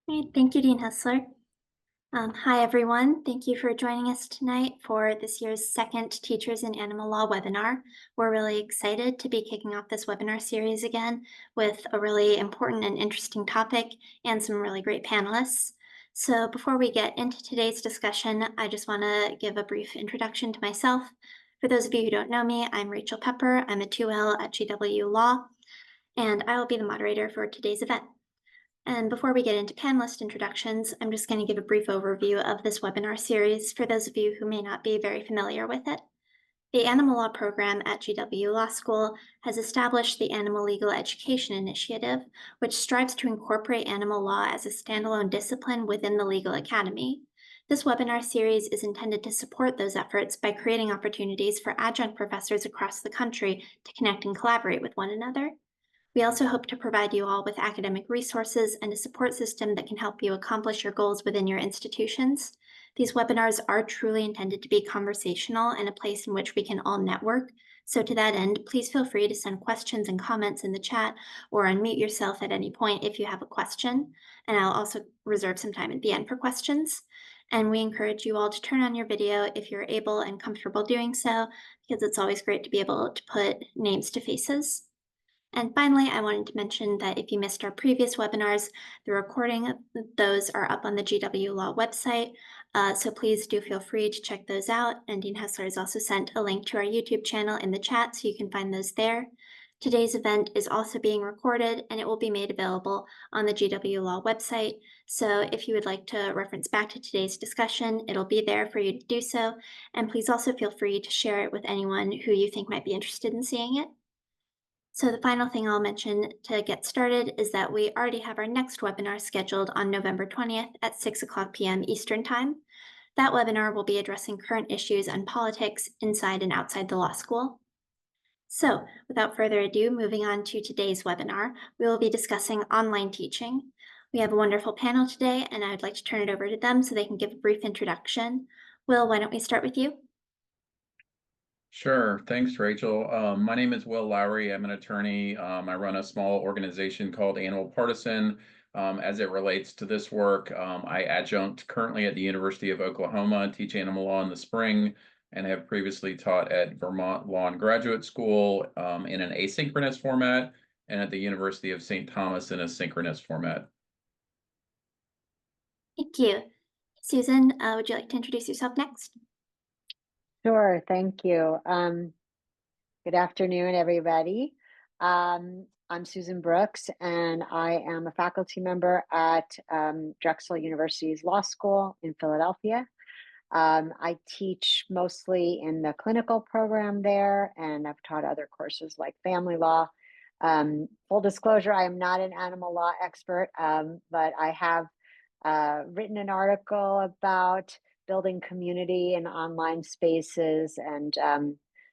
Great. Thank you, Dean Hessler. Hi, everyone. Thank you for joining us tonight for this year's second Teachers in Animal Law webinar. We're really excited to be kicking off this webinar series again with a really important and interesting topic and some really great panelists. So before we get into today's discussion, I just want to give a brief introduction to myself. For those of you who don't know me, I'm Rachel Pepper. I'm a 2L at GW Law, and I will be the moderator for today's event. And before we get into panelist introductions, I'm just going to give a brief overview of this webinar series for those of you who may not be very familiar with it. The Animal Law program at GW Law School has established the Animal Legal Education Initiative, which strives to incorporate animal law as a standalone discipline within the legal academy. This webinar series is intended to support those efforts by creating opportunities for adjunct professors across the country to connect and collaborate with one another. We also hope to provide you all with academic resources and a support system that can help you accomplish your goals within your institutions. These webinars are truly intended to be conversational and a place in which we can all network. So to that end, please feel free to send questions and comments in the chat or unmute yourself at any point if you have a question. And I'll also reserve some time at the end for questions. And we encourage you all to turn on your video if you're able and comfortable doing so, because it's always great to be able to put names to faces. And finally, I wanted to mention that if you missed our previous webinars, the recording of those are up on the GW Law website. So please do feel free to check those out. And Dean Hessler has also sent a link to our YouTube channel in the chat, so you can find those there. Today's event is also being recorded, and it will be made available on the GW Law website. So if you would like to reference back to today's discussion, it'll be there for you to do so. And please also feel free to share it with anyone who you think might be interested in seeing it. So the final thing I'll mention to get started is that we already have our next webinar scheduled on November 20th at 6:00 p.m. Eastern Time. That webinar will be addressing current issues and politics inside and outside the law school. So without further ado, moving on to today's webinar, we will be discussing online teaching. We have a wonderful panel today, and I would like to turn it over to them so they can give a brief introduction. Will, why don't we start with you? Sure. Thanks, Rachel. My name is Will Lowry. I'm an attorney. I run a small organization called Animal Partisan. As it relates to this work, I adjunct currently at the University of Oklahoma, teach animal law in the spring, and have previously taught at Vermont Law and Graduate School in an asynchronous format, and at the University of St. Thomas in a synchronous format. Thank you. Susan, would you like to introduce yourself next? Sure, thank you. Good afternoon, everybody. I'm Susan Brooks, and I am a faculty member at Drexel University's Law School in Philadelphia. I teach mostly in the clinical program there, and I've taught other courses like family law. Full disclosure, I am not an animal law expert, but I have written an article about building community in online spaces, and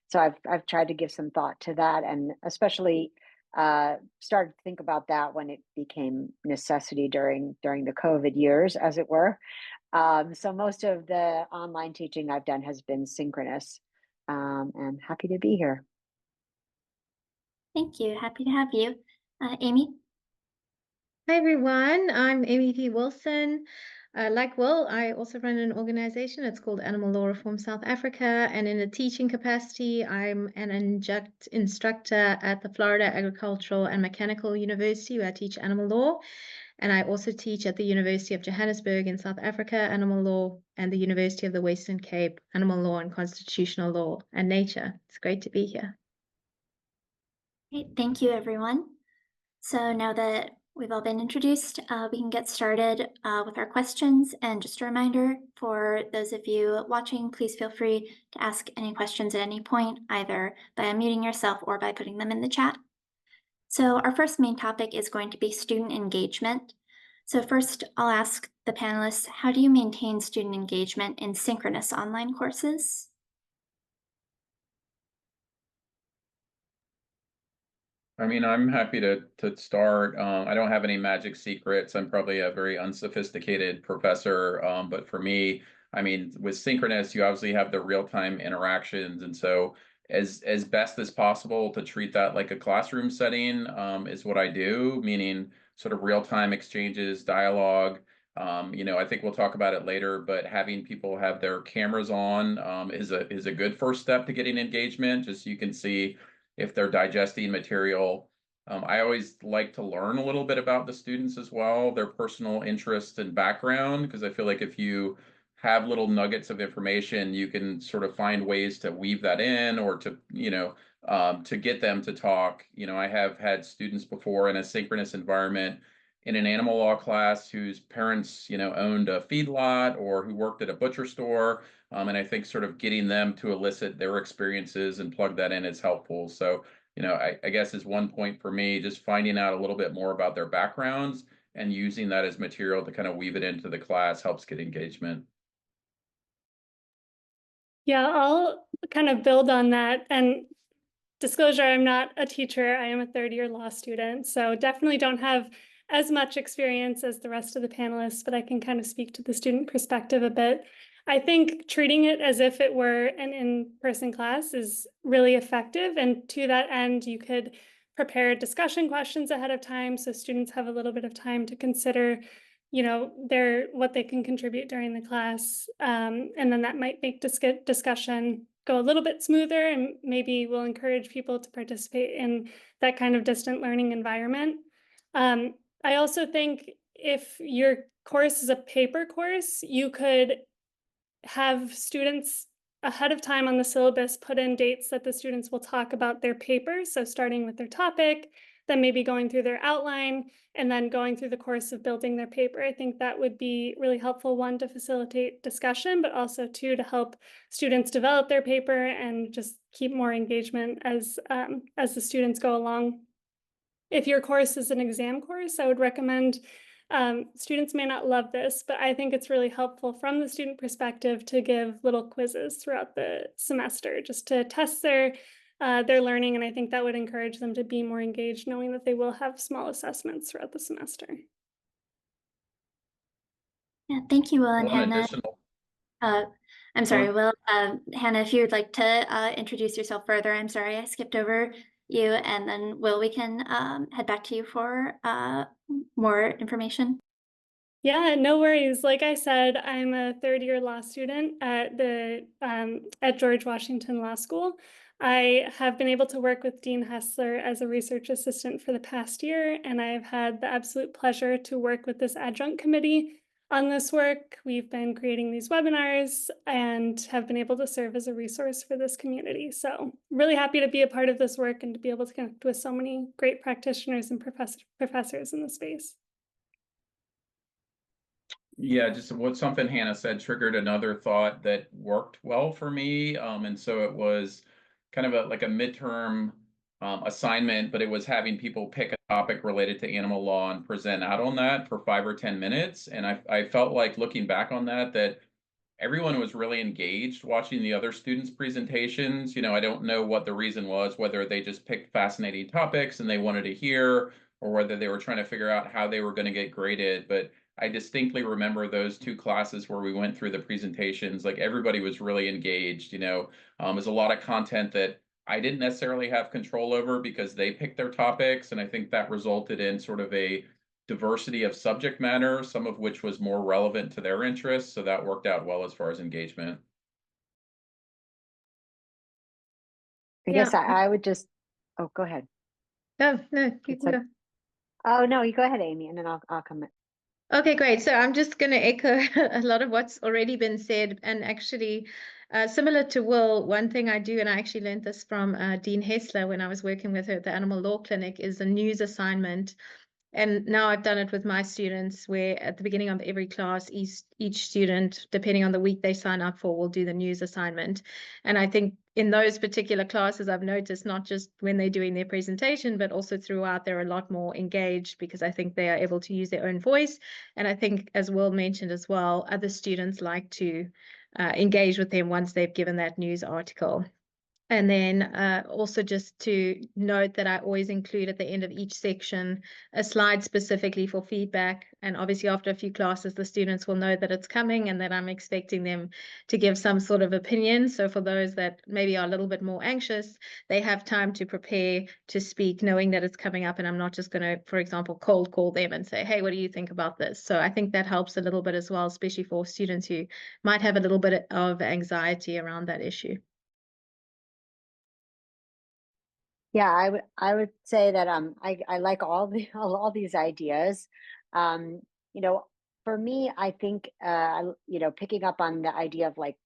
so I've tried to give some thought to that, and especially started to think about that when it became necessity during the COVID years, as it were. So most of the online teaching I've done has been synchronous, and happy to be here. Thank you. Happy to have you. Amy? Hi, everyone. I'm Amy P. Wilson. Like Will, I also run an organization. It's called Animal Law Reform South Africa. And in a teaching capacity, I'm an adjunct instructor at the Florida Agricultural and Mechanical University, where I teach animal law. And I also teach at the University of Johannesburg in South Africa, animal law, and the University of the Western Cape, animal law and constitutional law and nature. It's great to be here. Great. Thank you, everyone. So now that we've all been introduced, we can get started with our questions. And just a reminder for those of you watching, please feel free to ask any questions at any point, either by unmuting yourself or by putting them in the chat. So our first main topic is going to be student engagement. So first, I'll ask the panelists, how do you maintain student engagement in synchronous online courses? I mean, I'm happy to start. I don't have any magic secrets. I'm probably a very unsophisticated professor. But for me, I mean, with synchronous, you obviously have the real-time interactions. And so as best as possible to treat that like a classroom setting is what I do, meaning sort of real-time exchanges, dialogue. I think we'll talk about it later, but having people have their cameras on is a good first step to getting engagement, just so you can see if they're digesting material. I always like to learn a little bit about the students as well, their personal interests and background, because I feel like if you have little nuggets of information, you can sort of find ways to weave that in or to get them to talk. I have had students before in a synchronous environment in an animal law class whose parents, owned a feedlot or who worked at a butcher store. And I think sort of getting them to elicit their experiences and plug that in is helpful. So, I guess is one point for me, just finding out a little bit more about their backgrounds and using that as material to kind of weave it into the class helps get engagement. Yeah, I'll kind of build on that. And disclosure, I'm not a teacher. I am a third-year law student, so definitely don't have as much experience as the rest of the panelists, but I can kind of speak to the student perspective a bit. I think treating it as if it were an in-person class is really effective. And to that end, you could prepare discussion questions ahead of time so students have a little bit of time to consider what they can contribute during the class. And then that might make discussion go a little bit smoother and maybe will encourage people to participate in that kind of distant learning environment. I also think if your course is a paper course, you could have students ahead of time on the syllabus put in dates that the students will talk about their paper. So starting with their topic, then maybe going through their outline, and then going through the course of building their paper. I think that would be really helpful, one, to facilitate discussion, but also two, to help students develop their paper and just keep more engagement as the students go along. If your course is an exam course, I would recommend, students may not love this, but I think it's really helpful from the student perspective to give little quizzes throughout the semester just to test their learning. And I think that would encourage them to be more engaged, knowing that they will have small assessments throughout the semester. Yeah, thank you, Will and One Hannah. additional I'm sorry, Will. Hannah, if you would like to introduce yourself further, I'm sorry I skipped over you, and then Will, we can head back to you for more information. Yeah, no worries. Like I said, I'm a third-year law student at at George Washington Law School. I have been able to work with Dean Hessler as a research assistant for the past year, and I've had the absolute pleasure to work with this adjunct committee on this work. We've been creating these webinars and have been able to serve as a resource for this community. So really happy to be a part of this work and to be able to connect with so many great practitioners and professors in the space. Yeah, just something Hannah said triggered another thought that worked well for me. And so it was kind of like a midterm assignment, but it was having people pick a topic related to animal law and present out on that for 5 or 10 minutes. And I felt like looking back on that everyone was really engaged watching the other students' presentations. I don't know what the reason was, whether they just picked fascinating topics and they wanted to hear, or whether they were trying to figure out how they were going to get graded. But I distinctly remember those 2 classes where we went through the presentations, like everybody was really engaged. There's a lot of content that I didn't necessarily have control over because they picked their topics. And I think that resulted in sort of a diversity of subject matter, some of which was more relevant to their interests. So that worked out well as far as engagement. I guess I would just, oh, go ahead. No, you can go. Oh, no, you go ahead, Amy, and then I'll come in. Okay, great. So I'm just going to echo a lot of what's already been said. And actually, similar to Will, one thing I do, and I actually learned this from Dean Hessler when I was working with her at the Animal Law Clinic, is a news assignment. And now I've done it with my students, where at the beginning of every class, each student, depending on the week they sign up for, will do the news assignment. And I think in those particular classes, I've noticed not just when they're doing their presentation, but also throughout, they're a lot more engaged because I think they are able to use their own voice. And I think, as Will mentioned as well, other students like to engage with them once they've given that news article. And then also just to note that I always include at the end of each section a slide specifically for feedback. And obviously after a few classes, the students will know that it's coming and that I'm expecting them to give some sort of opinion. So for those that maybe are a little bit more anxious, they have time to prepare to speak, knowing that it's coming up, and I'm not just going to, for example, cold call them and say, hey, what do you think about this? So I think that helps a little bit as well, especially for students who might have a little bit of anxiety around that issue. Yeah, I would say that I like all these ideas. Um, you know, for me, I think picking up on the idea of like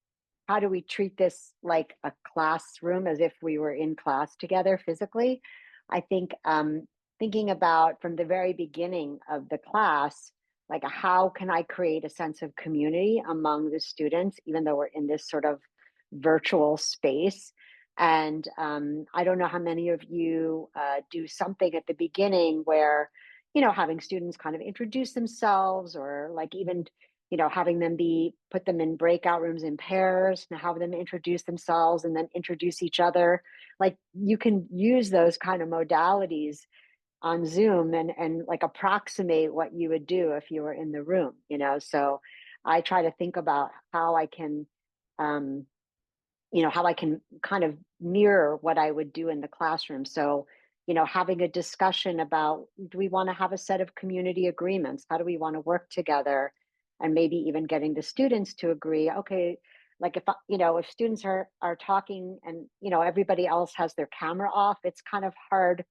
how do we treat this like a classroom as if we were in class together physically? I think thinking about from the very beginning of the class, like how can I create a sense of community among the students, even though we're in this sort of virtual space. And I don't know how many of you do something at the beginning where, having students kind of introduce themselves, or like even having them put them in breakout rooms in pairs and have them introduce themselves and then introduce each other. Like you can use those kind of modalities on Zoom and like approximate what you would do if you were in the room, So I try to think about how I can, um, how I can kind of mirror what I would do in the classroom. So, having a discussion about, do we want to have a set of community agreements? How do we want to work together? And maybe even getting the students to agree, okay, like if students are talking and, everybody else has their camera off, it's kind of hard.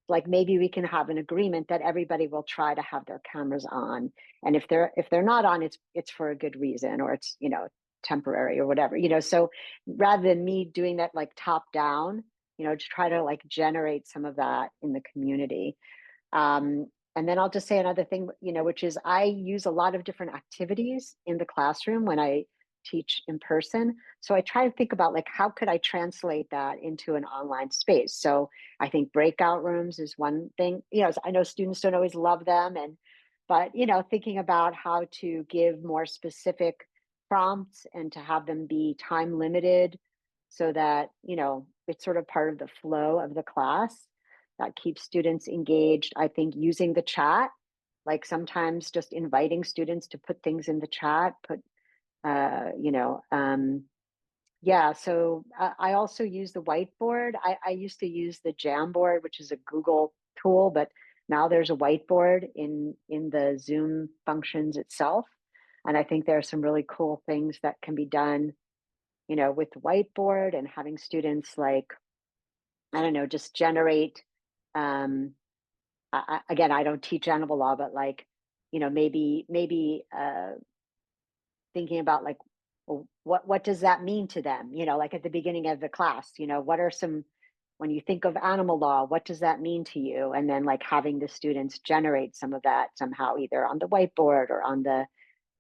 Like maybe we can have an agreement that everybody will try to have their cameras on. And if they're not on, it's for a good reason, or it's, temporary or whatever, so rather than me doing that like top down, to try to like generate some of that in the community. And then I'll just say another thing, which is I use a lot of different activities in the classroom when I teach in person. So I try to think about like, how could I translate that into an online space? So I think breakout rooms is one thing, I know students don't always love them, but thinking about how to give more specific prompts and to have them be time limited so that, it's sort of part of the flow of the class that keeps students engaged. I think using the chat, like sometimes just inviting students to put things in the chat, uh, you know, um, yeah. So I also use the whiteboard. I used to use the Jamboard, which is a Google tool, but now there's a whiteboard in the Zoom functions itself. And I think there are some really cool things that can be done, with the whiteboard and having students like, I don't know, just generate. Um, Again, I don't teach animal law, but like, maybe thinking about like, well, what does that mean to them? Like at the beginning of the class, what are some, when you think of animal law, what does that mean to you? And then like having the students generate some of that somehow, either on the whiteboard or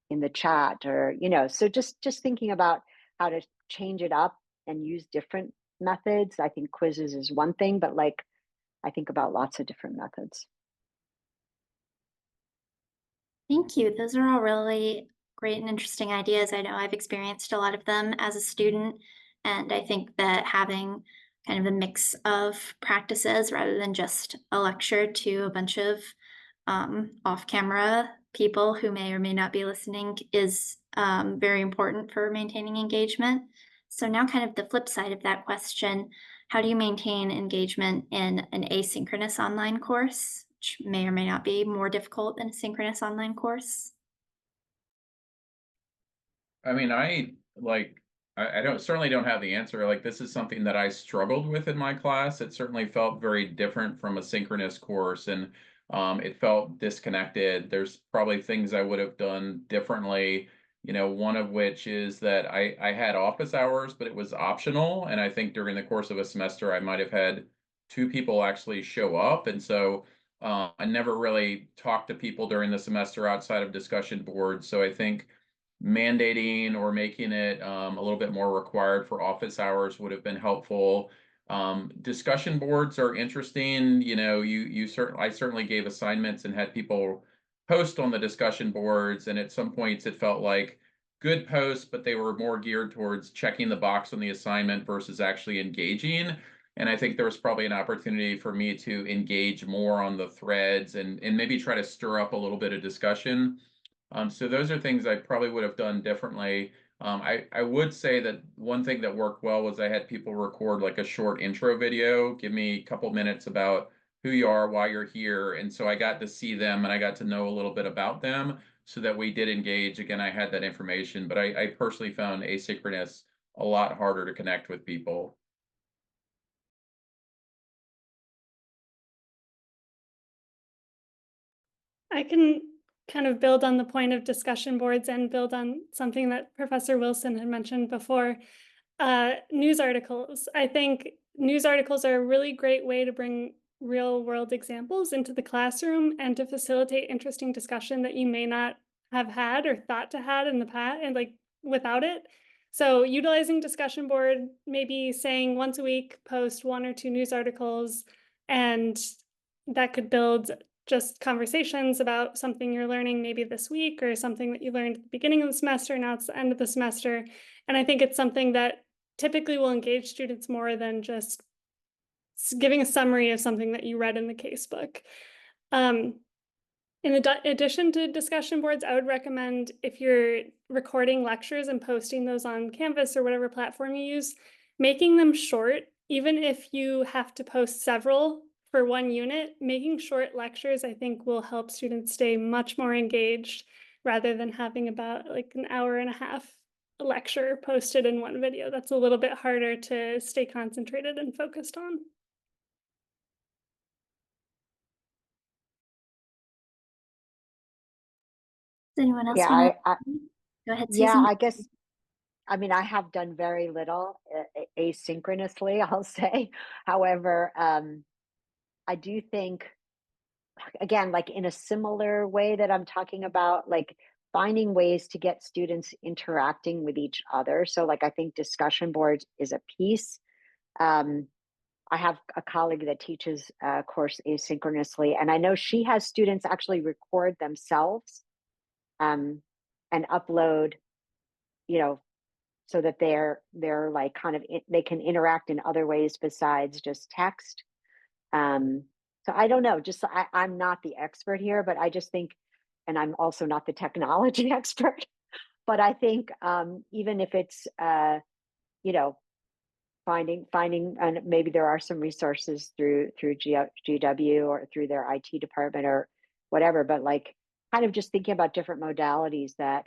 in the chat, or so just thinking about how to change it up and use different methods. I think quizzes is one thing, but like I think about lots of different methods. Thank you. Those are all really great and interesting ideas. I know I've experienced a lot of them as a student, and I think that having kind of a mix of practices rather than just a lecture to a bunch of off-camera people who may or may not be listening is very important for maintaining engagement. So now kind of the flip side of that question, how do you maintain engagement in an asynchronous online course, which may or may not be more difficult than a synchronous online course? I mean, I don't certainly don't have the answer. Like this is something that I struggled with in my class. It certainly felt very different from a synchronous course, and it felt disconnected. There's probably things I would have done differently. One of which is that I had office hours, but it was optional. And I think during the course of a semester, I might have had two people actually show up, and so I never really talked to people during the semester outside of discussion boards. So I think mandating or making it a little bit more required for office hours would have been helpful. Discussion boards are interesting. I certainly gave assignments and had people post on the discussion boards, and at some points it felt like good posts, but they were more geared towards checking the box on the assignment versus actually engaging. And I think there was probably an opportunity for me to engage more on the threads and maybe try to stir up a little bit of discussion. So those are things I probably would have done differently. I would say that one thing that worked well was I had people record like a short intro video, give me a couple minutes about who you are, why you're here. And so I got to see them and I got to know a little bit about them so that we did engage. Again, I had that information, but I personally found asynchronous a lot harder to connect with people. I can kind of build on the point of discussion boards and build on something that Professor Wilson had mentioned before. News articles. I think news articles are a really great way to bring real world examples into the classroom and to facilitate interesting discussion that you may not have had or thought to had in the past and like without it. So utilizing discussion board, maybe saying once a week, post 1 or 2 news articles, and that could build just conversations about something you're learning maybe this week or something that you learned at the beginning of the semester, now it's the end of the semester. And I think it's something that typically will engage students more than just giving a summary of something that you read in the casebook. In addition to discussion boards, I would recommend if you're recording lectures and posting those on Canvas or whatever platform you use, making them short, even if you have to post several for one unit, making short lectures, I think will help students stay much more engaged rather than having about like an hour and a half lecture posted in one video. That's a little bit harder to stay concentrated and focused on. Does anyone else Yeah, want to? Go ahead, yeah, Susan. I guess, I mean, I have done very little asynchronously, I'll say. However, I do think, again, like in a similar way that I'm talking about, like finding ways to get students interacting with each other. So, like, I think discussion boards is a piece. Um, I have a colleague that teaches a course asynchronously, and I know she has students actually record themselves and upload, you know, so that they're like kind of they can interact in other ways besides just text. Um, so I don't know, just I'm not the expert here, but I just think, and I'm also not the technology expert, but I think even if it's you know, finding and maybe there are some resources through GW or through their IT department or whatever, but like kind of just thinking about different modalities that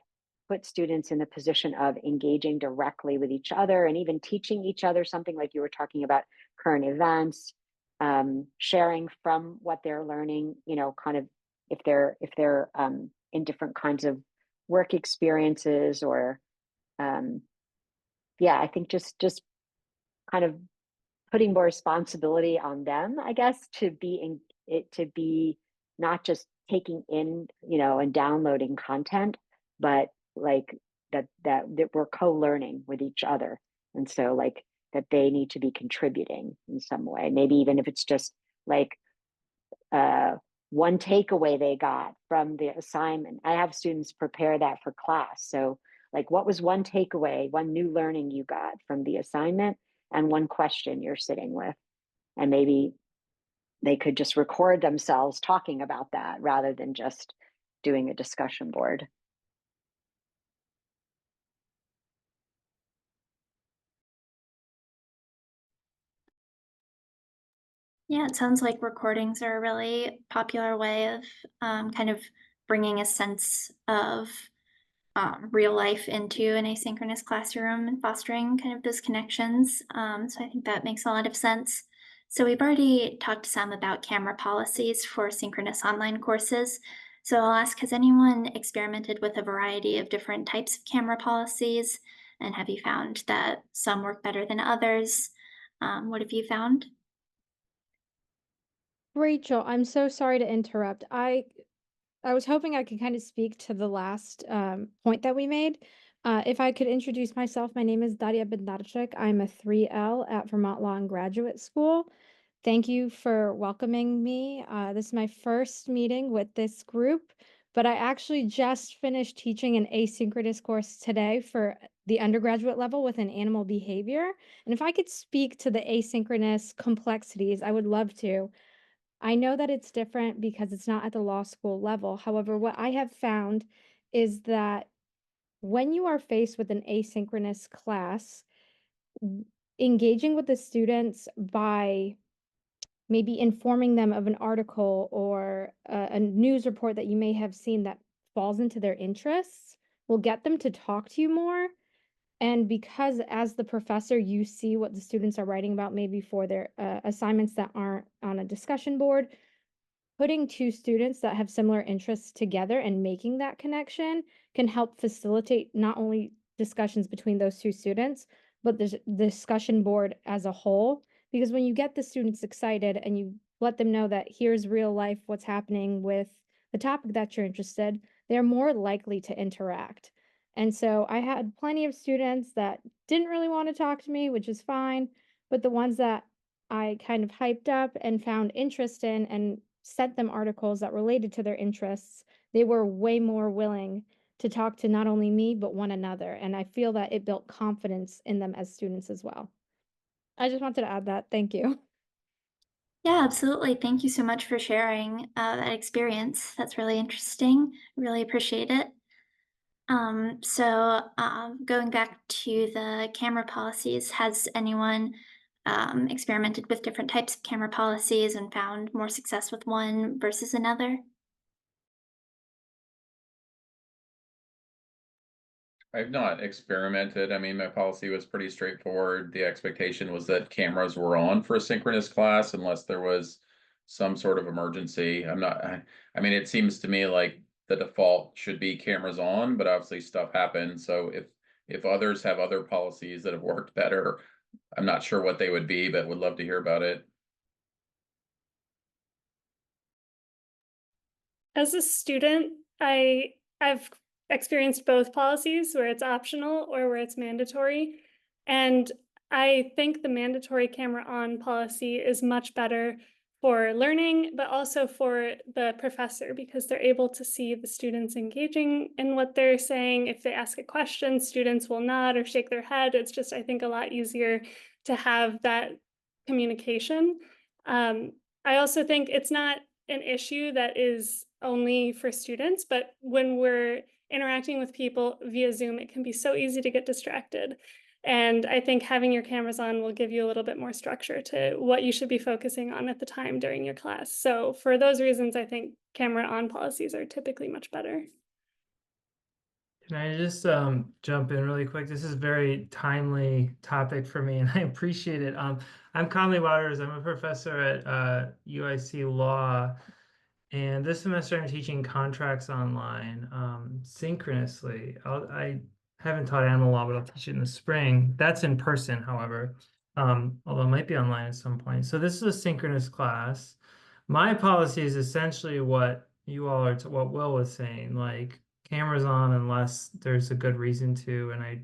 put students in the position of engaging directly with each other and even teaching each other something, like you were talking about current events, sharing from what they're learning, you know, kind of if they're in different kinds of work experiences or yeah, I think just kind of putting more responsibility on them, I guess, to be in it, to be not just taking in, you know, and downloading content, but like that we're co-learning with each other. And so like that they need to be contributing in some way, maybe even if it's just like uh one takeaway they got from the assignment. I have students prepare that for class. So like what was one takeaway, one new learning you got from the assignment, and one question you're sitting with, and maybe they could just record themselves talking about that rather than just doing a discussion board. Yeah, it sounds like recordings are a really popular way of kind of bringing a sense of real life into an asynchronous classroom and fostering kind of those connections. So I think that makes a lot of sense. So we've already talked some about camera policies for synchronous online courses. So I'll ask, has anyone experimented with a variety of different types of camera policies? And have you found that some work better than others? What have you found? Rachel, I'm so sorry to interrupt. I was hoping I could kind of speak to the last point that we made. If I could introduce myself, my name is Daria Bednarczyk. I'm a 3L at Vermont Law and Graduate School. Thank you for welcoming me. This is my first meeting with this group. but I actually just finished teaching an asynchronous course today for the undergraduate level within animal behavior. And if I could speak to the asynchronous complexities, I would love to. I know that it's different because it's not at the law school level. However, what I have found is that when you are faced with an asynchronous class, engaging with the students by maybe informing them of an article or a news report that you may have seen that falls into their interests will get them to talk to you more. And because as the professor, you see what the students are writing about maybe for their assignments that aren't on a discussion board, putting two students that have similar interests together and making that connection can help facilitate not only discussions between those two students, but the discussion board as a whole. Because when you get the students excited and you let them know that here's real life, what's happening with the topic that you're interested, they're more likely to interact. And so I had plenty of students that didn't really want to talk to me, which is fine, but the ones that I kind of hyped up and found interest in and sent them articles that related to their interests, they were way more willing to talk to not only me, but one another. And I feel that it built confidence in them as students as well. I just wanted to add that. Thank you. Yeah, absolutely. Thank you so much for sharing that experience. That's really interesting. Really appreciate it. Going back to the camera policies, has anyone experimented with different types of camera policies and found more success with one versus another? I've not experimented. I mean, my policy was pretty straightforward. The expectation was that cameras were on for a synchronous class unless there was some sort of emergency. I mean, it seems to me like the default should be cameras on, but obviously stuff happens. So if others have other policies that have worked better, I'm not sure what they would be, but would love to hear about it. As a student, I've experienced both policies where it's optional or where it's mandatory. And I think the mandatory camera on policy is much better for learning, but also for the professor because they're able to see the students engaging in what they're saying. If they ask a question, students will nod or shake their head. It's just, I think, a lot easier to have that communication. I also think it's not an issue that is only for students, but when we're interacting with people via Zoom, it can be so easy to get distracted. And I think having your cameras on will give you a little bit more structure to what you should be focusing on at the time during your class. So for those reasons, I think camera on policies are typically much better. Can I just jump in really quick? This is a very timely topic for me, and I appreciate it. I'm Conley Waters. I'm a professor at UIC Law, and this semester I'm teaching contracts online synchronously. I haven't taught animal law, but I'll teach it in the spring. That's in person, however, although it might be online at some point. So this is a synchronous class. My policy is essentially what you all are, what Will was saying, like cameras on unless there's a good reason to. And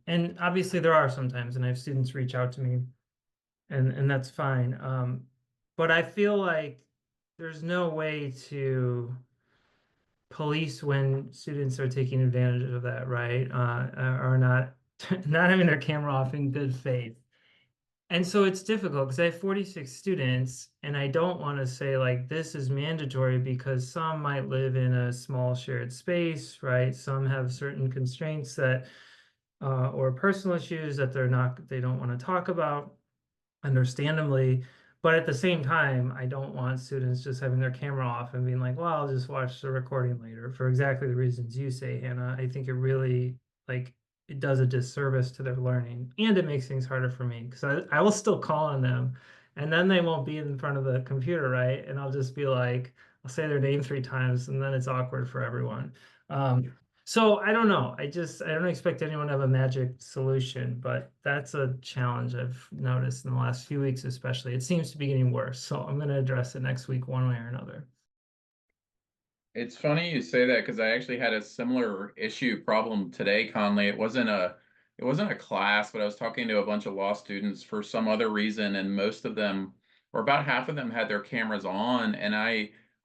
and obviously there are sometimes, and I have students reach out to me, and that's fine. But I feel like there's no way to police when students are taking advantage of that, right? Or not not having their camera off in good faith. And so it's difficult because I have 46 students, and I don't want to say like this is mandatory because some might live in a small shared space, right? Some have certain constraints that or personal issues that they don't want to talk about, understandably. But at the same time, I don't want students just having their camera off and being like, well, I'll just watch the recording later for exactly the reasons you say, Hannah. I think it really it does a disservice to their learning, and it makes things harder for me because I will still call on them, and then they won't be in front of the computer, right? And I'll just be like, I'll say their name 3 times, and then it's awkward for everyone. So I don't know. I don't expect anyone to have a magic solution, but that's a challenge I've noticed in the last few weeks, especially. It seems to be getting worse. So I'm going to address it next week one way or another. It's funny you say that because I actually had a similar problem today, Conley. It wasn't a class, but I was talking to a bunch of law students for some other reason, and most of them, or about half of them, had their cameras on, and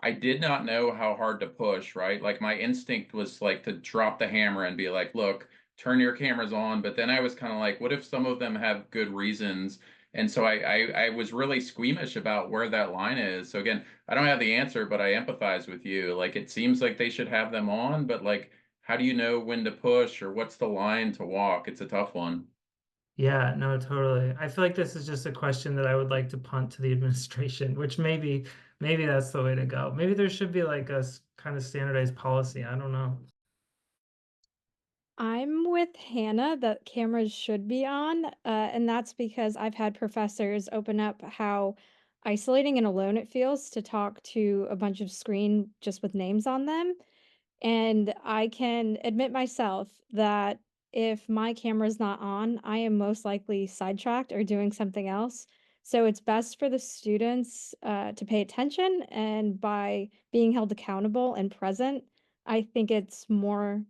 I did not know how hard to push, right? Like my instinct was like to drop the hammer and be like, look, turn your cameras on. But then I was kind of like, what if some of them have good reasons? And so I was really squeamish about where that line is. So again, I don't have the answer, but I empathize with you. Like it seems like they should have them on, but like, how do you know when to push or what's the line to walk? It's a tough one. Yeah, no, totally. I feel like this is just a question that I would like to punt to the administration, which maybe that's the way to go. Maybe there should be like a kind of standardized policy. I don't know. I'm with Hannah that cameras should be on, and that's because I've had professors open up how isolating and alone it feels to talk to a bunch of screen just with names on them. And I can admit myself that if my camera's not on, I am most likely sidetracked or doing something else. So it's best for the students to pay attention, and by being held accountable and present, I think it's more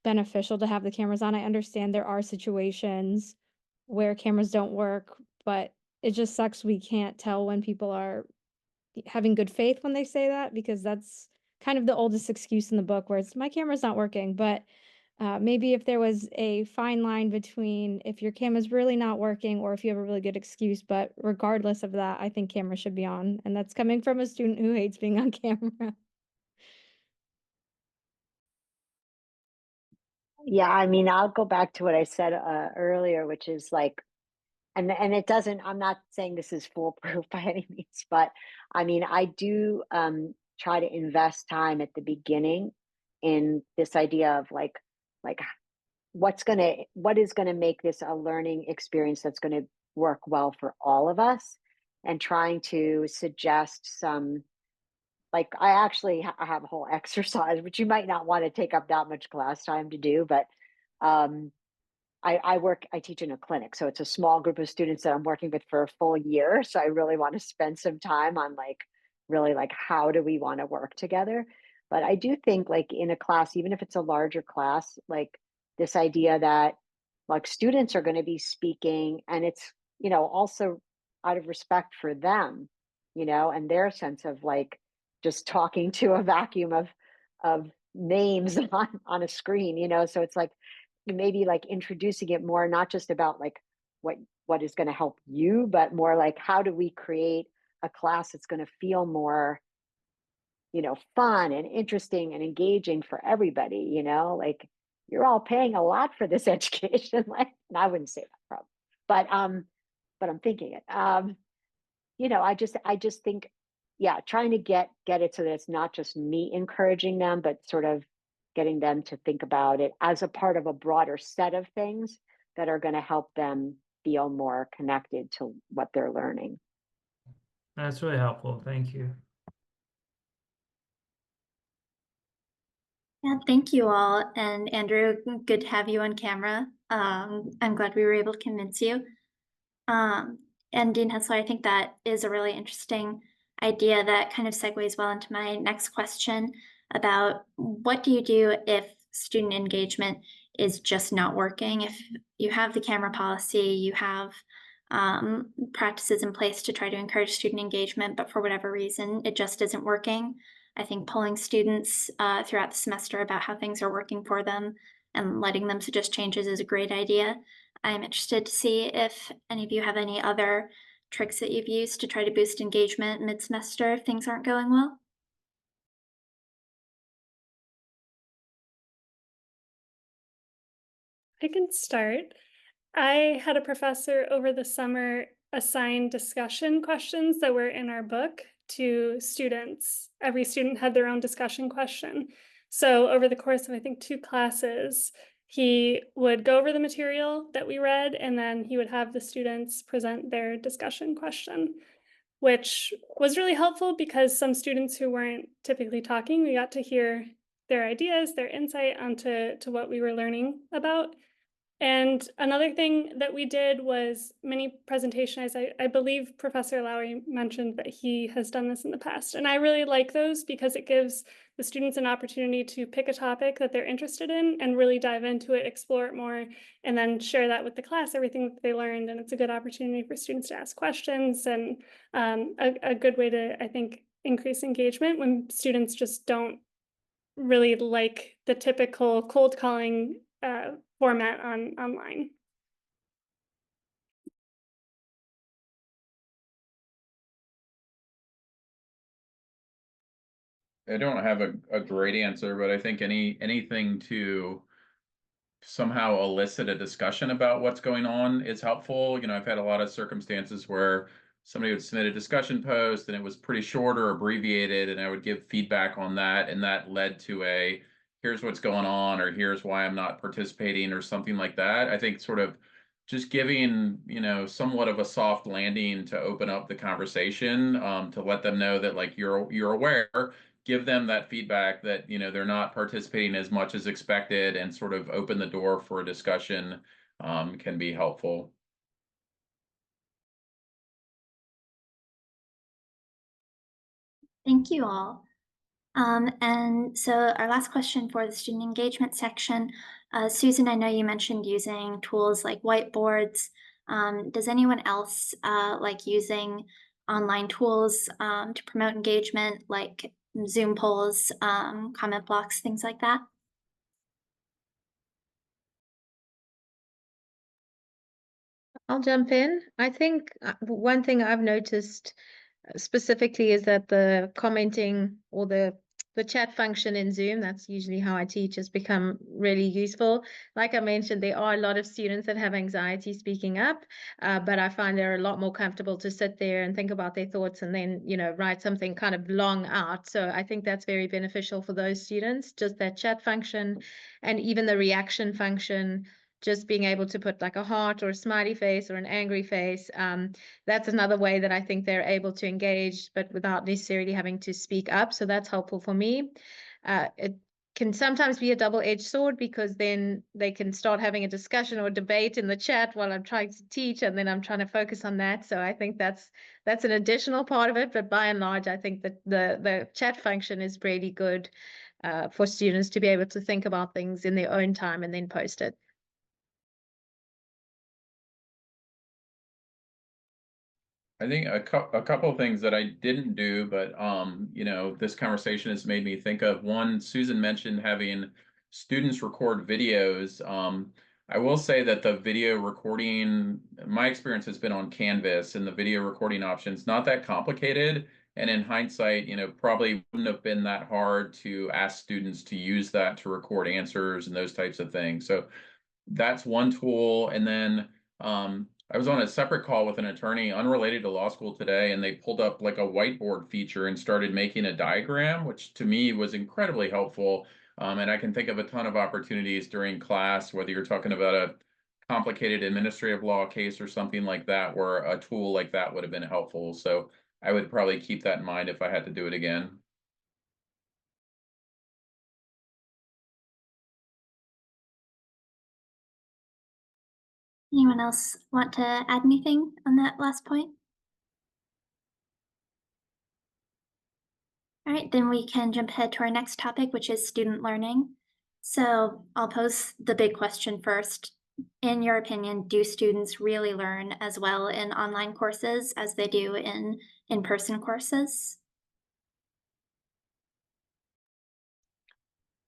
beneficial to have the cameras on. I understand there are situations where cameras don't work, but it just sucks we can't tell when people are having good faith when they say that, because that's kind of the oldest excuse in the book where it's my camera's not working. But maybe if there was a fine line between if your camera's really not working or if you have a really good excuse, but regardless of that, I think cameras should be on. And that's coming from a student who hates being on camera. Yeah, I mean, I'll go back to what I said earlier, which is like, and it doesn't, I'm not saying this is foolproof by any means, but I mean, I do try to invest time at the beginning in this idea of like what is gonna make this a learning experience that's gonna work well for all of us, and trying to suggest some, like I actually I have a whole exercise, which you might not want to take up that much class time to do, but um, I teach in a clinic, so it's a small group of students that I'm working with for a full year. So I really want to spend some time on like really like how do we want to work together. But I do think like in a class, even if it's a larger class, like this idea that like students are going to be speaking, and it's, you know, also out of respect for them, you know, and their sense of like just talking to a vacuum of names on a screen, you know. So it's like maybe like introducing it more, not just about like what what is going to help you, but more like how do we create a class that's going to feel more, you know, fun and interesting and engaging for everybody, you know, like you're all paying a lot for this education. Like, and I wouldn't say that probably, but I'm thinking it. You know, I just think, yeah, trying to get it so that it's not just me encouraging them, but sort of getting them to think about it as a part of a broader set of things that are going to help them feel more connected to what they're learning. That's really helpful. Thank you. Yeah, thank you all. And Andrew, good to have you on camera. I'm glad we were able to convince you. And Dean Hessler, I think that is a really interesting idea that kind of segues well into my next question about what do you do if student engagement is just not working? If you have the camera policy, you have practices in place to try to encourage student engagement, but for whatever reason, it just isn't working. I think polling students throughout the semester about how things are working for them and letting them suggest changes is a great idea. I'm interested to see if any of you have any other tricks that you've used to try to boost engagement mid-semester if things aren't going well. I can start. I had a professor over the summer assign discussion questions that were in our book to students. Every student had their own discussion question. So over the course of, I think, 2 classes, he would go over the material that we read, and then he would have the students present their discussion question, which was really helpful because some students who weren't typically talking, we got to hear their ideas, their insight onto what we were learning about. And another thing that we did was mini presentation. As I believe Professor Lowry mentioned that he has done this in the past. And I really like those because it gives the students an opportunity to pick a topic that they're interested in and really dive into it, explore it more, and then share that with the class, everything that they learned. And it's a good opportunity for students to ask questions and a good way to, I think, increase engagement when students just don't really like the typical cold calling format online. I don't have a great answer, but I think anything to somehow elicit a discussion about what's going on is helpful. You know, I've had a lot of circumstances where somebody would submit a discussion post and it was pretty short or abbreviated, and I would give feedback on that, and that led to a here's what's going on, or here's why I'm not participating, or something like that. I think sort of just giving, you know, somewhat of a soft landing to open up the conversation, to let them know that like you're aware, give them that feedback that, you know, they're not participating as much as expected, and sort of open the door for a discussion, can be helpful. Thank you all. And so our last question for the student engagement section, Susan, I know you mentioned using tools like whiteboards. Does anyone else like using online tools to promote engagement, like Zoom polls, comment blocks, things like that? I'll jump in. I think one thing I've noticed specifically is that the commenting or the chat function in Zoom, that's usually how I teach, has become really useful. Like I mentioned, there are a lot of students that have anxiety speaking up, but I find they're a lot more comfortable to sit there and think about their thoughts and then, you know, write something kind of long out. So I think that's very beneficial for those students, just that chat function and even the reaction function, just being able to put like a heart or a smiley face or an angry face. That's another way that I think they're able to engage, but without necessarily having to speak up. So that's helpful for me. It can sometimes be a double-edged sword, because then they can start having a discussion or debate in the chat while I'm trying to teach, and then I'm trying to focus on that. So I think that's an additional part of it. But by and large, I think that the chat function is really good for students to be able to think about things in their own time and then post it. I think a couple of things that I didn't do, but you know, this conversation has made me think of one. Susan mentioned having students record videos. I will say that the video recording, my experience has been on Canvas, and the video recording option's not that complicated. And in hindsight, you know, probably wouldn't have been that hard to ask students to use that to record answers and those types of things. So that's one tool. And then I was on a separate call with an attorney unrelated to law school today, and they pulled up like a whiteboard feature and started making a diagram, which to me was incredibly helpful. And I can think of a ton of opportunities during class, whether you're talking about a complicated administrative law case or something like that, where a tool like that would have been helpful. So I would probably keep that in mind if I had to do it again. Anyone else want to add anything on that last point? All right, then we can jump ahead to our next topic, which is student learning. So I'll pose the big question first. In your opinion, do students really learn as well in online courses as they do in in-person courses?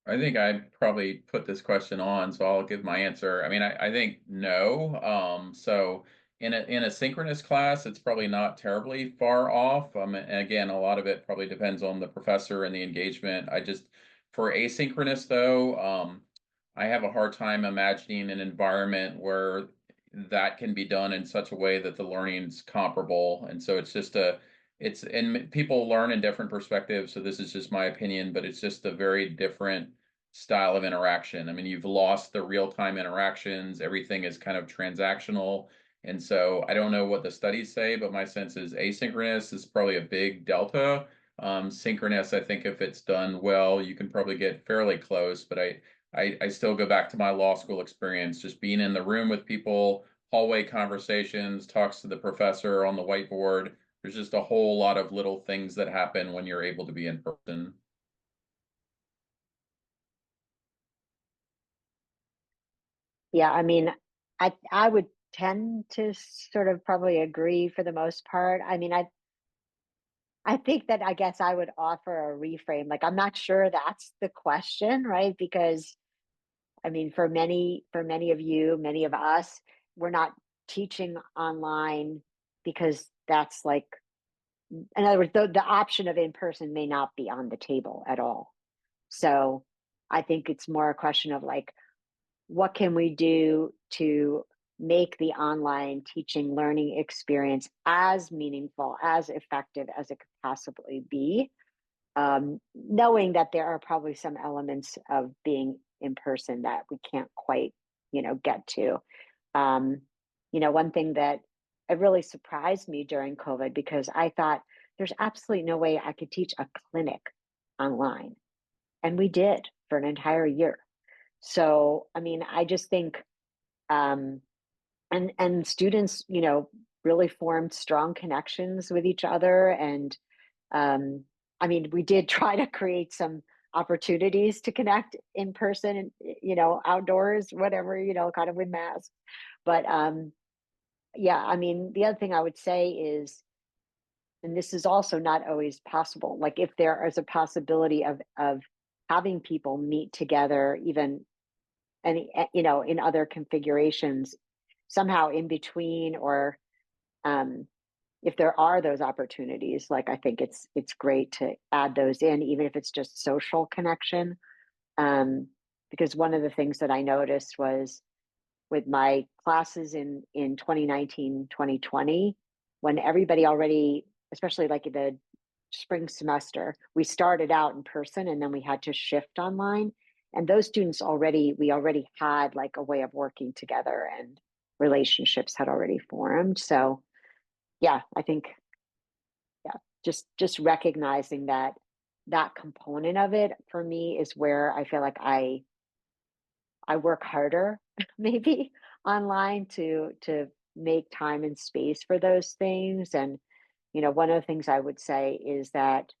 I think I probably put this question on, so I'll give my answer. I mean, I think no. So in a synchronous class, it's probably not terribly far off. And again, a lot of it probably depends on the professor and the engagement. For asynchronous though, I have a hard time imagining an environment where that can be done in such a way that the learning's comparable. And so and people learn in different perspectives. So this is just my opinion, but it's just a very different style of interaction. I mean, you've lost the real-time interactions. Everything is kind of transactional. And so I don't know what the studies say, but my sense is asynchronous is probably a big delta. Synchronous, I think if it's done well, you can probably get fairly close, but I still go back to my law school experience, just being in the room with people, hallway conversations, talks to the professor on the whiteboard. There's just a whole lot of little things that happen when you're able to be in person. Yeah, I mean, I would tend to sort of probably agree for the most part. I mean, I think that I guess I would offer a reframe. Like, I'm not sure that's the question, right? Because I mean, for many of you, many of us, we're not teaching online because that's like, in other words, the option of in person may not be on the table at all. So I think it's more a question of like, what can we do to make the online teaching learning experience as meaningful, as effective as it could possibly be, knowing that there are probably some elements of being in person that we can't quite, get to. Um, one thing that it really surprised me during COVID, because I thought there's absolutely no way I could teach a clinic online, and we did for an entire year. So, I mean, I just think, um, and students, really formed strong connections with each other. And um, I mean, we did try to create some opportunities to connect in person and, outdoors, whatever, kind of with masks. But yeah, I mean, the other thing I would say is, and this is also not always possible, like if there is a possibility of having people meet together, even any, in other configurations, somehow in between, or um, if there are those opportunities, like I think it's great to add those in, even if it's just social connection. Because one of the things that I noticed was with my classes in 2019, 2020, when everybody already, especially like the spring semester, we started out in person and then we had to shift online. And those students we already had like a way of working together, and relationships had already formed. So yeah, I think, yeah, just recognizing that component of it for me is where I feel like I work harder maybe online to make time and space for those things. And one of the things I would say is that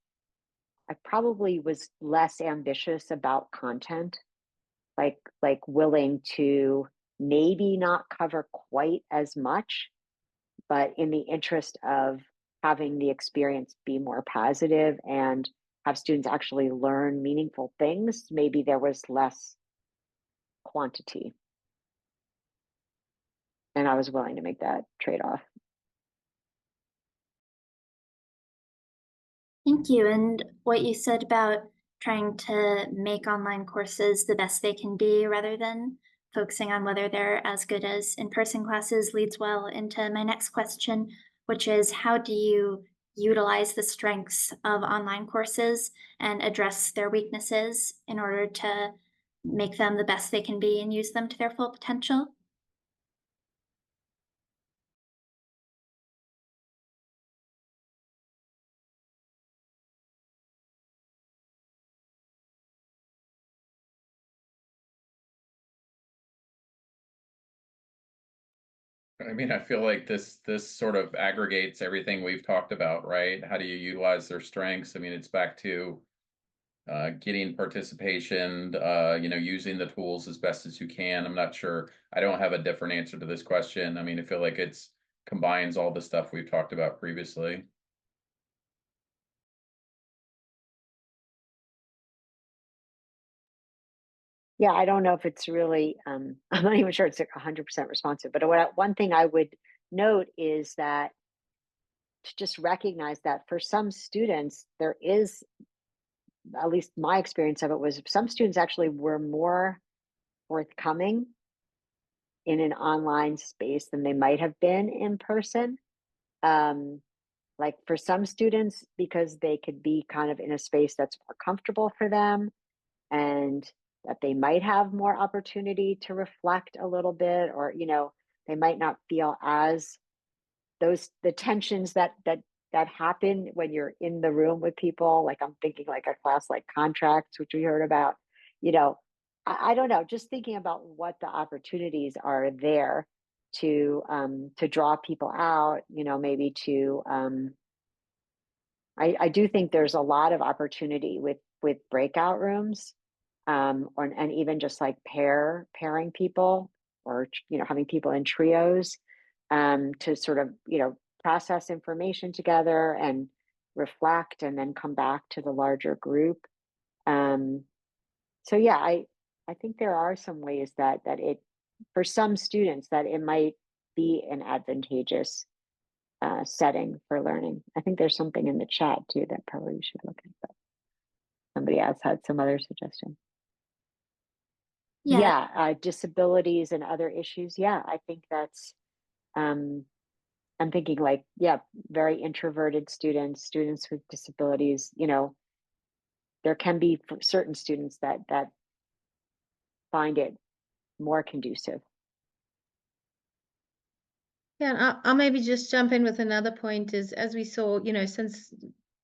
I probably was less ambitious about content, like willing to maybe not cover quite as much, but in the interest of having the experience be more positive and have students actually learn meaningful things, maybe there was less quantity. And I was willing to make that trade-off. Thank you. And what you said about trying to make online courses the best they can be rather than focusing on whether they're as good as in-person classes leads well into my next question, which is how do you utilize the strengths of online courses and address their weaknesses in order to make them the best they can be and use them to their full potential? I mean, I feel like this sort of aggregates everything we've talked about, right? How do you utilize their strengths? I mean, it's back to getting participation, using the tools as best as you can. I'm not sure. I don't have a different answer to this question. I mean, I feel like it's combines all the stuff we've talked about previously. Yeah, I don't know if it's really, I'm not even sure it's 100% responsive, but one thing I would note is that to just recognize that for some students, there is, at least my experience of it was, some students actually were more forthcoming in an online space than they might have been in person. Um, like for some students, because they could be kind of in a space that's more comfortable for them, and that they might have more opportunity to reflect a little bit, or they might not feel as the tensions that happen when you're in the room with people. Like I'm thinking like a class like contracts, which we heard about. you know I don't know, just thinking about what the opportunities are there to draw people out, maybe to I do think there's a lot of opportunity with breakout rooms, and even just like pairing people, or having people in trios, to sort of process information together, and reflect and then come back to the larger group. So yeah, I think there are some ways that it, for some students, that it might be an advantageous setting for learning. I think there's something in the chat too that probably we should look at, but somebody else had some other suggestion. Yeah, Disabilities and other issues. Yeah, I think that's, I'm thinking like, yeah, very introverted students, students with disabilities, you know, there can be for certain students that find it more conducive. Yeah, and I'll maybe just jump in with another point is, as we saw, you know, since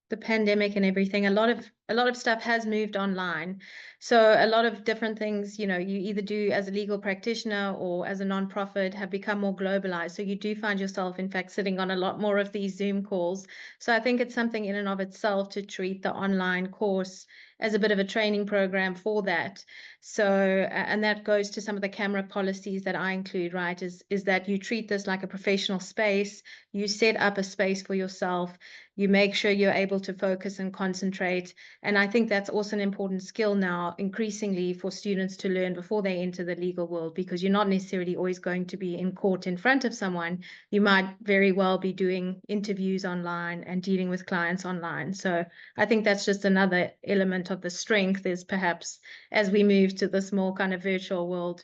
the pandemic and everything, a lot of stuff has moved online. So a lot of different things, you know, you either do as a legal practitioner or as a nonprofit have become more globalized. So you do find yourself, in fact, sitting on a lot more of these Zoom calls. So I think it's something in and of itself to treat the online course as a bit of a training program for that. So, and that goes to some of the camera policies that I include, right? Is that you treat this like a professional space, you set up a space for yourself, you make sure you're able to focus and concentrate. And I think that's also an important skill now, increasingly for students to learn before they enter the legal world, because you're not necessarily always going to be in court in front of someone. You might very well be doing interviews online and dealing with clients online. So I think that's just another element of the strength, is perhaps as we move to this more kind of virtual world,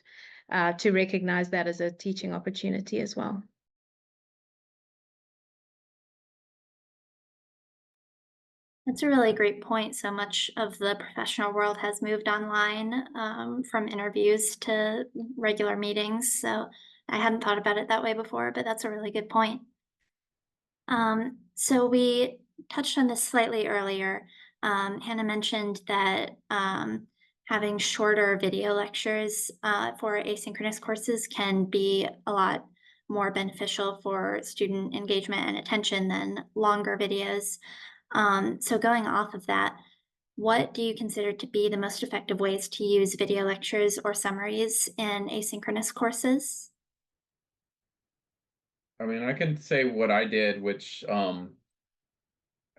to recognize that as a teaching opportunity as well. that's a really great point. So much of the professional world has moved online, from interviews to regular meetings. So I hadn't thought about it that way before, but that's a really good point. So we touched on this slightly earlier. Hannah mentioned that having shorter video lectures for asynchronous courses can be a lot more beneficial for student engagement and attention than longer videos. So going off of that, what do you consider to be the most effective ways to use video lectures or summaries in asynchronous courses? I mean, I can say what I did, which I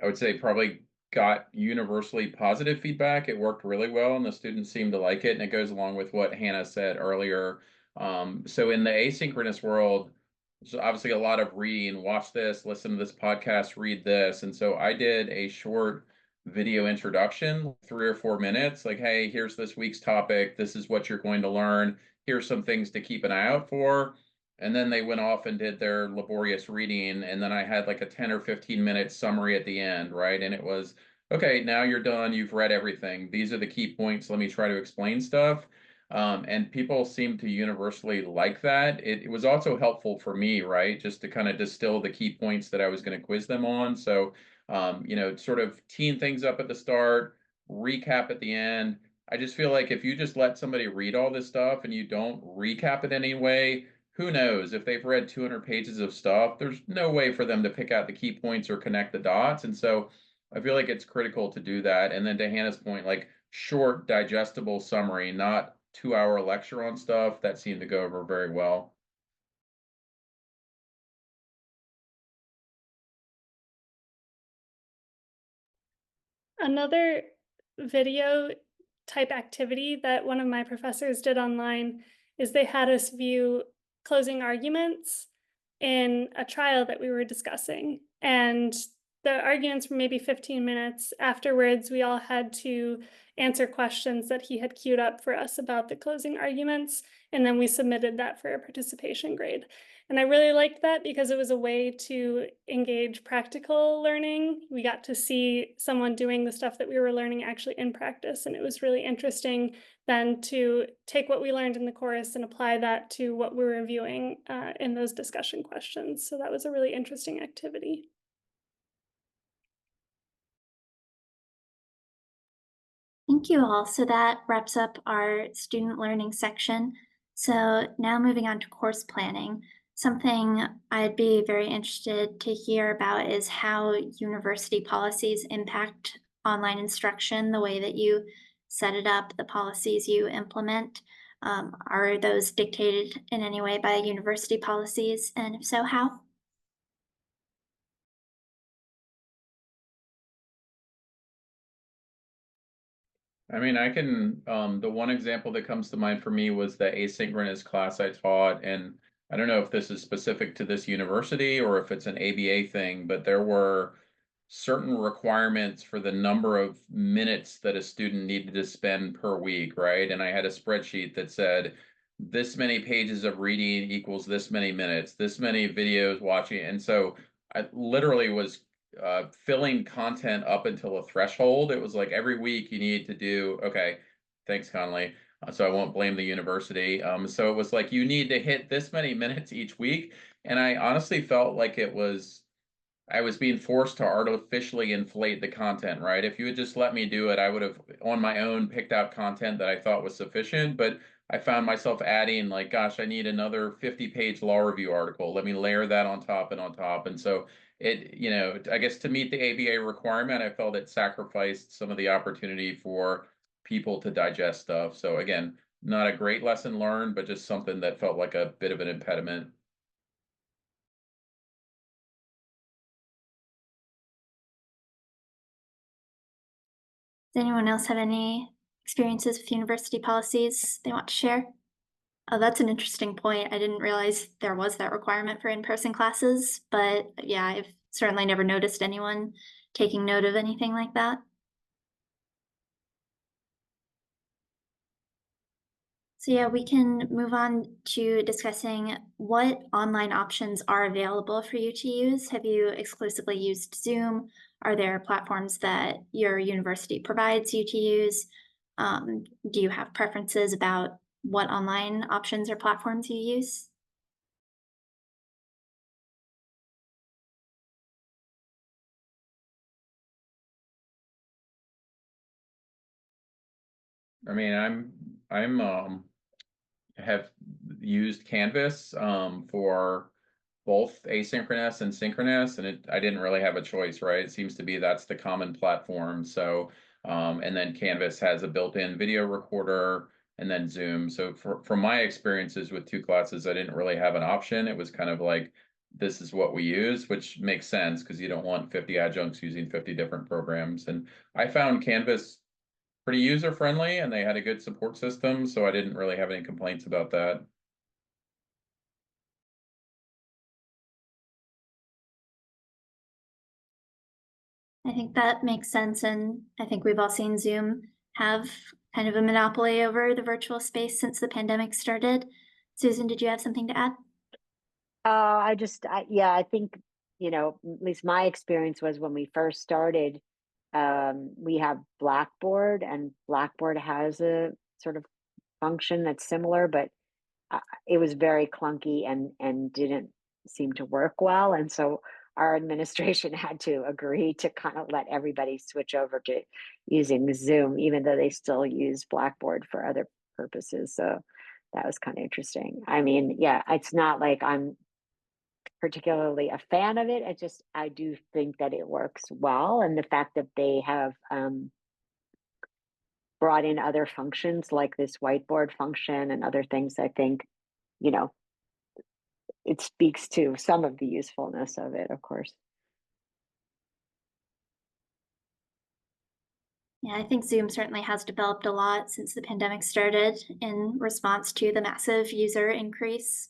would say probably got universally positive feedback. It worked really well, and the students seemed to like it. And it goes along with what Hannah said earlier. So in the asynchronous world, there's obviously a lot of reading. Watch this, listen to this podcast, read this. And so I did a short video introduction, 3 or 4 minutes. Like, hey, here's this week's topic. This is what you're going to learn. Here's some things to keep an eye out for. And then they went off and did their laborious reading. And then I had like a 10 or 15 minute summary at the end, right? And it was, okay, now you're done. You've read everything. These are the key points. Let me try to explain stuff. And people seem to universally like that. It was also helpful for me, right? Just to kind of distill the key points that I was going to quiz them on. So, you know, sort of teeing things up at the start, recap at the end. I just feel like if you just let somebody read all this stuff and you don't recap it anyway, who knows if they've read 200 pages of stuff, there's no way for them to pick out the key points or connect the dots. And so I feel like it's critical to do that. And then to Hannah's point, like short, digestible summary, not 2 hour lecture on stuff, that seemed to go over very well. Another video type activity that one of my professors did online is they had us view closing arguments in a trial that we were discussing. And the arguments were maybe 15 minutes. Afterwards, we all had to answer questions that he had queued up for us about the closing arguments. And then we submitted that for a participation grade. And I really liked that because it was a way to engage practical learning. We got to see someone doing the stuff that we were learning actually in practice. And it was really interesting then to take what we learned in the course and apply that to what we were reviewing in those discussion questions. So that was a really interesting activity. Thank you all. So that wraps up our student learning section. So now moving on to course planning. Something I'd be very interested to hear about is how university policies impact online instruction, the way that you set it up, the policies you implement. Are those dictated in any way by university policies? And if so, how? I mean, I can, the one example that comes to mind for me was the asynchronous class I taught. And I don't know if this is specific to this university or if it's an ABA thing, but there were certain requirements for the number of minutes that a student needed to spend per week, right? And I had a spreadsheet that said this many pages of reading equals this many minutes, this many videos watching. And so I literally was filling content up until a threshold. It was like every week you need to do, okay, thanks, Conley. So I won't blame the university. So it was like you need to hit this many minutes each week. And I honestly felt like I was being forced to artificially inflate the content, right? If you had just let me do it, I would have on my own picked out content that I thought was sufficient, but I found myself adding like, gosh, I need another 50-page law review article. Let me layer that on top and on top. And so it, I guess to meet the ABA requirement, I felt it sacrificed some of the opportunity for people to digest stuff. So again, not a great lesson learned, but just something that felt like a bit of an impediment. Does anyone else have any experiences with university policies they want to share? Oh, that's an interesting point. I didn't realize there was that requirement for in-person classes, but yeah, I've certainly never noticed anyone taking note of anything like that. So yeah, we can move on to discussing what online options are available for you to use. Have you exclusively used Zoom? Are there platforms that your university provides you to use? Do you have preferences about what online options or platforms you use? I mean, I'm have used Canvas for both asynchronous and synchronous, and I didn't really have a choice, right? It seems to be that's the common platform. So, and then Canvas has a built-in video recorder, and then Zoom. So, from my experiences with two classes, I didn't really have an option. It was kind of like this is what we use, which makes sense because you don't want 50 adjuncts using 50 different programs. And I found Canvas pretty user friendly and they had a good support system, so I didn't really have any complaints about that. I think that makes sense, and I think we've all seen Zoom have kind of a monopoly over the virtual space since the pandemic started. Susan, did you have something to add? Yeah, I think, at least my experience was when we first started, we have Blackboard, and Blackboard has a sort of function that's similar, but it was very clunky and didn't seem to work well. And so our administration had to agree to kind of let everybody switch over to using Zoom, even though they still use Blackboard for other purposes. So that was kind of interesting. I mean, yeah, it's not like I'm particularly a fan of it. I do think that it works well. And the fact that they have brought in other functions like this whiteboard function and other things, I think, you know, it speaks to some of the usefulness of it, of course. Yeah, I think Zoom certainly has developed a lot since the pandemic started in response to the massive user increase.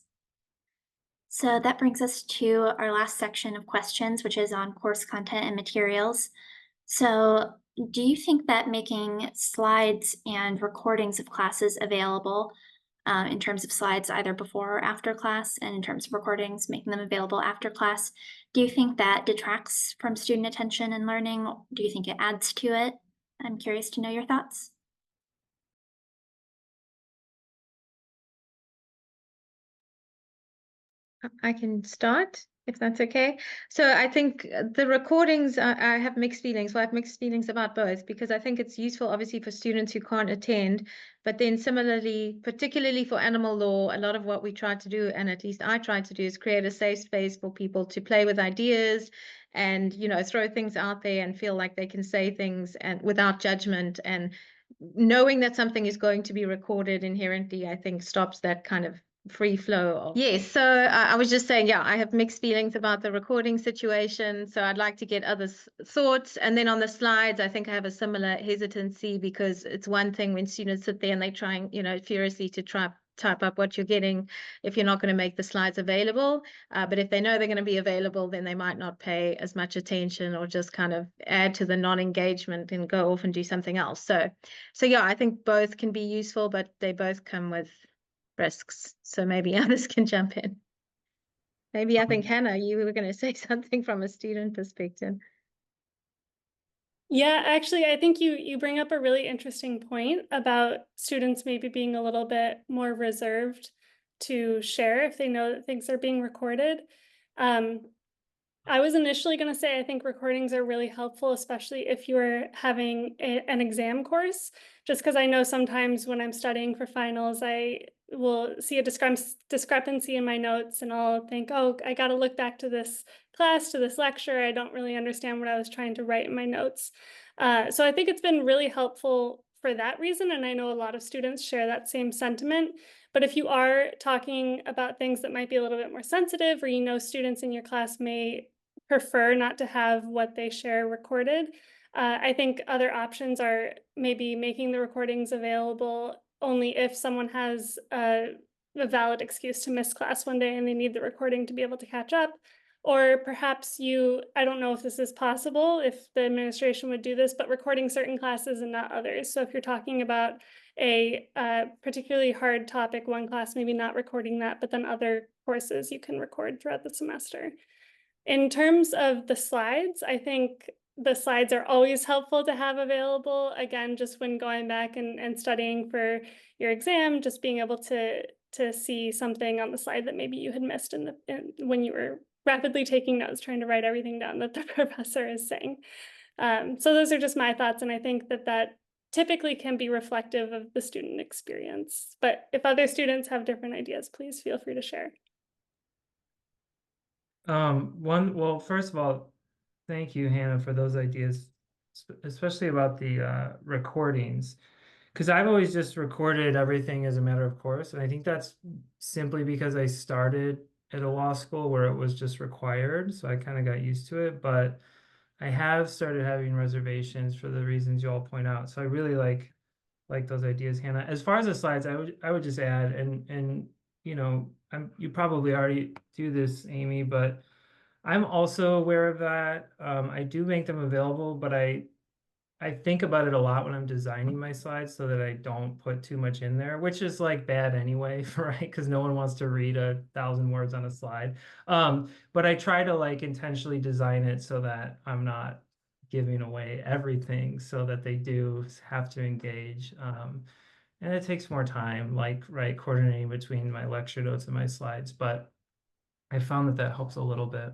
So that brings us to our last section of questions, which is on course content and materials. So do you think that making slides and recordings of classes available in terms of slides either before or after class, and in terms of recordings, making them available after class, do you think that detracts from student attention and learning? Do you think it adds to it? I'm curious to know your thoughts. I can start if that's okay. So I think the recordings, I have mixed feelings. Well, I have mixed feelings about both because I think it's useful, obviously, for students who can't attend. But then similarly, particularly for animal law, a lot of what we try to do, and at least I try to do, is create a safe space for people to play with ideas and, throw things out there and feel like they can say things and without judgment. And knowing that something is going to be recorded inherently, I think, stops that kind of free flow of. Yes, so I was just saying, yeah, I have mixed feelings about the recording situation, so I'd like to get others' thoughts. And then on the slides, I think I have a similar hesitancy, because it's one thing when students sit there and they're trying, furiously to type up what you're getting if you're not going to make the slides available. But if they know they're going to be available, then they might not pay as much attention, or just kind of add to the non-engagement and go off and do something else. So yeah, I think both can be useful, but they both come with risks. So maybe others can jump in. Maybe I think, Hannah, you were going to say something from a student perspective. Yeah, actually, I think you bring up a really interesting point about students maybe being a little bit more reserved to share if they know that things are being recorded. I was initially going to say I think recordings are really helpful, especially if you're having an exam course, just because I know sometimes when I'm studying for finals, I will see a discrepancy in my notes, and I'll think, oh, I got to look back to this class, to this lecture. I don't really understand what I was trying to write in my notes. So I think it's been really helpful for that reason, and I know a lot of students share that same sentiment. But if you are talking about things that might be a little bit more sensitive, or students in your class may prefer not to have what they share recorded, I think other options are maybe making the recordings available only if someone has a valid excuse to miss class one day and they need the recording to be able to catch up. Or perhaps I don't know if this is possible, if the administration would do this, but recording certain classes and not others. So if you're talking about a particularly hard topic, one class, maybe not recording that, but then other courses you can record throughout the semester. In terms of the slides, I think the slides are always helpful to have available. Again, just when going back and studying for your exam, just being able to see something on the slide that maybe you had missed when you were rapidly taking notes, trying to write everything down that the professor is saying. So those are just my thoughts, and I think that typically can be reflective of the student experience. But if other students have different ideas, please feel free to share. Well, first of all, thank you, Hannah, for those ideas, especially about the recordings, because I've always just recorded everything as a matter of course, and I think that's simply because I started at a law school where it was just required, so I kind of got used to it. But I have started having reservations for the reasons you all point out. So I really like those ideas, Hannah. As far as the slides, I would just add, and you probably already do this, Amy, but I'm also aware of that. I do make them available, but I think about it a lot when I'm designing my slides so that I don't put too much in there, which is like bad anyway, right? Because no one wants to read 1,000 words on a slide. But I try to intentionally design it so that I'm not giving away everything, so that they do have to engage. And it takes more time, coordinating between my lecture notes and my slides. But I found that helps a little bit.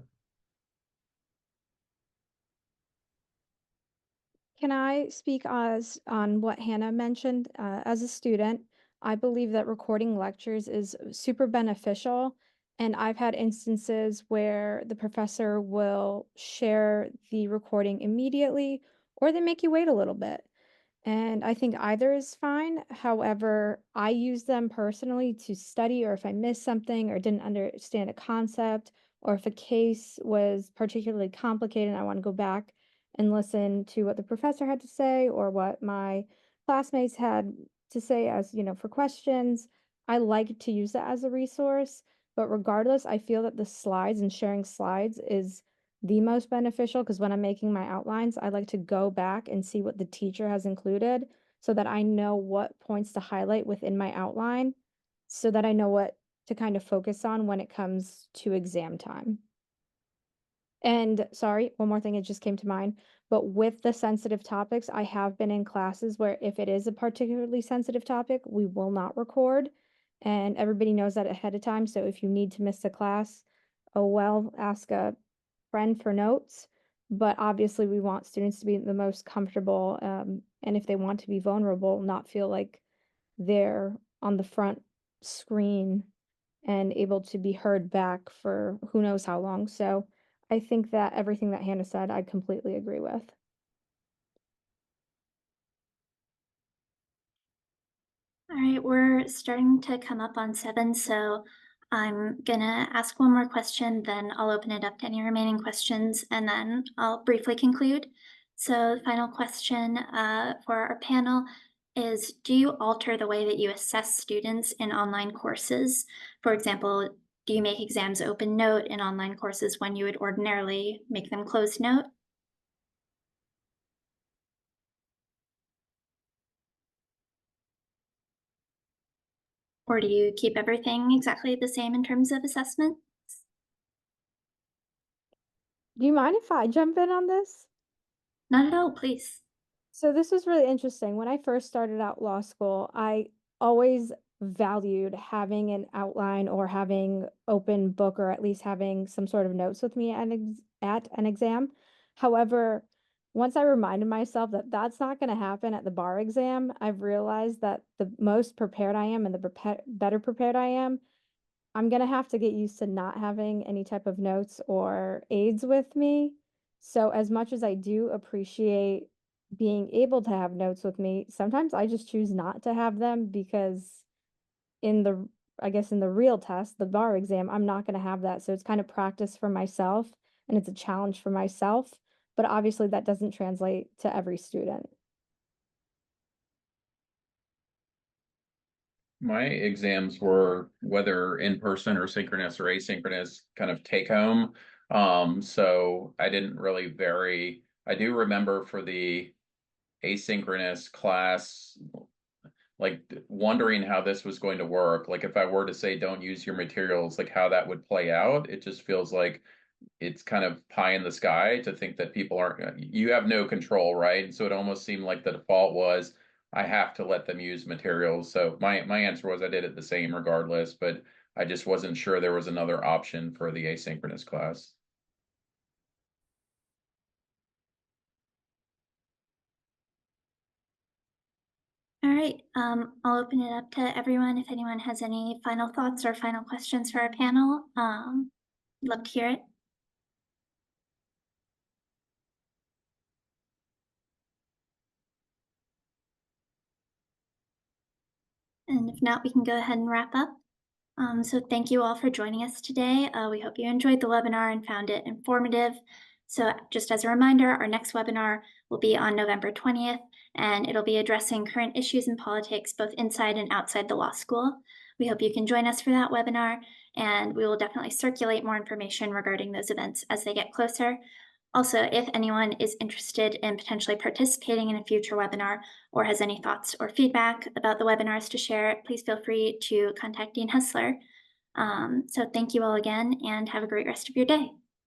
Can I speak on what Hannah mentioned? As a student, I believe that recording lectures is super beneficial. And I've had instances where the professor will share the recording immediately, or they make you wait a little bit. And I think either is fine. However, I use them personally to study, or if I missed something or didn't understand a concept, or if a case was particularly complicated and I want to go back and listen to what the professor had to say or what my classmates had to say as, for questions. I like to use that as a resource. But regardless, I feel that the slides and sharing slides is the most beneficial, because when I'm making my outlines, I like to go back and see what the teacher has included so that I know what points to highlight within my outline, so that I know what to kind of focus on when it comes to exam time. And sorry, one more thing, it just came to mind. But with the sensitive topics, I have been in classes where if it is a particularly sensitive topic, we will not record. And everybody knows that ahead of time. So if you need to miss a class, oh well, ask a friend for notes. But obviously, we want students to be the most comfortable. And if they want to be vulnerable, not feel like they're on the front screen and able to be heard back for who knows how long. So I think that everything that Hannah said, I completely agree with. All right, we're starting to come up on 7, so I'm gonna ask one more question, then I'll open it up to any remaining questions, and then I'll briefly conclude. So the final question for our panel is, do you alter the way that you assess students in online courses? For example, do you make exams open note in online courses when you would ordinarily make them closed note? Or do you keep everything exactly the same in terms of assessment? Do you mind if I jump in on this? Not at all, please. So this was really interesting. When I first started out law school, I always valued having an outline or having open book or at least having some sort of notes with me at an exam. However, once I reminded myself that that's not going to happen at the bar exam, I've realized that the most prepared I am and the better prepared I am, I'm gonna have to get used to not having any type of notes or aids with me. So as much as I do appreciate being able to have notes with me, sometimes I just choose not to have them because in the, I guess in the real test, the bar exam, I'm not gonna have that. So it's kind of practice for myself and it's a challenge for myself. But obviously that doesn't translate to every student. My exams were whether in person or synchronous or asynchronous kind of take home. So I didn't really vary. I do remember for the asynchronous class, like wondering how this was going to work. Like if I were to say don't use your materials, like how that would play out. It just feels like it's kind of pie in the sky to think that people aren't, you have no control, right? And so it almost seemed like the default was I have to let them use materials. So my answer was I did it the same regardless, but I just wasn't sure there was another option for the asynchronous class. All right, I'll open it up to everyone. If anyone has any final thoughts or final questions for our panel, love to hear it. And if not, we can go ahead and wrap up. So thank you all for joining us today. We hope you enjoyed the webinar and found it informative. So just as a reminder, our next webinar will be on November 20th, and it'll be addressing current issues in politics, both inside and outside the law school. We hope you can join us for that webinar, and we will definitely circulate more information regarding those events as they get closer. Also, if anyone is interested in potentially participating in a future webinar or has any thoughts or feedback about the webinars to share, please feel free to contact Dean Hessler. So thank you all again and have a great rest of your day.